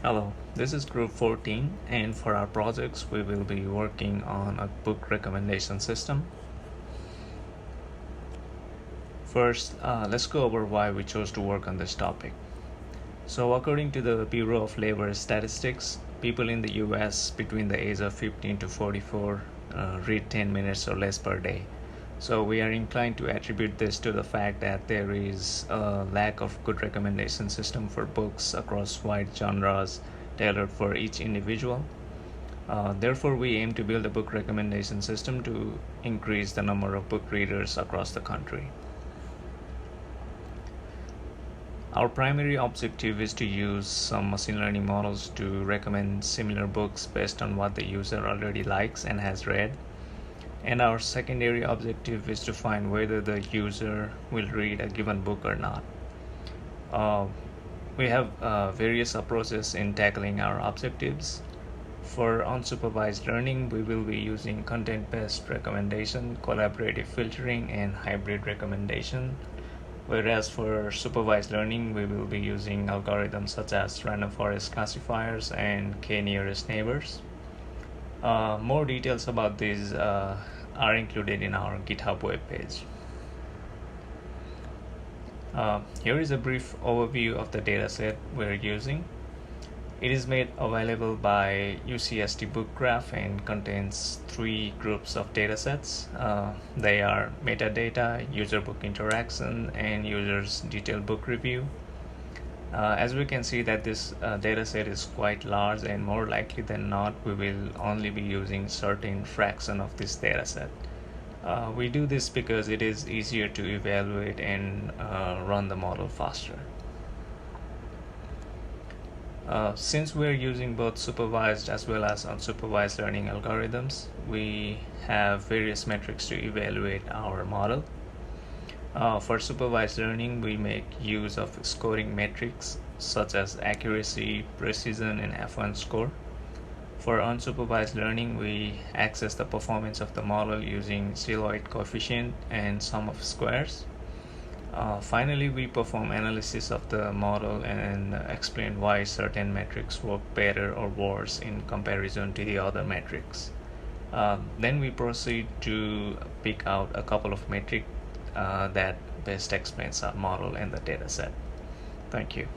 Hello, this is group 14, and for our projects we will be working on a book recommendation system. First, let's go over why we chose to work on this topic. So according to the Bureau of Labor Statistics, people in the US between the age of 15 to 44 read 10 minutes or less per day. So we are inclined to attribute this to the fact that there is a lack of good recommendation system for books across wide genres tailored for each individual. Therefore, we aim to build a book recommendation system to increase the number of book readers across the country. Our primary objective is to use some machine learning models to recommend similar books based on what the user already likes and has read. And our secondary objective is to find whether the user will read a given book or not. We have various approaches in tackling our objectives. For unsupervised learning, we will be using content-based recommendation, collaborative filtering, and hybrid recommendation. Whereas for supervised learning, we will be using algorithms such as random forest classifiers and k-nearest neighbors. More details about these are included in our GitHub webpage. Here is a brief overview of the dataset we're using. It is made available by UCSD Book Graph and contains 3 groups of datasets. They are metadata, user book interaction, and users detailed book review. As we can see that this dataset is quite large, and more likely than not we will only be using certain fraction of this dataset. We do this because it is easier to evaluate and run the model faster. Since we're using both supervised as well as unsupervised learning algorithms, we have various metrics to evaluate our model. For supervised learning, we make use of scoring metrics such as accuracy, precision, and F1 score. For unsupervised learning, we access the performance of the model using silhouette coefficient and sum of squares. Finally, we perform analysis of the model and explain why certain metrics work better or worse in comparison to the other metrics. Then we proceed to pick out a couple of metrics that best explains our model and the dataset. Thank you.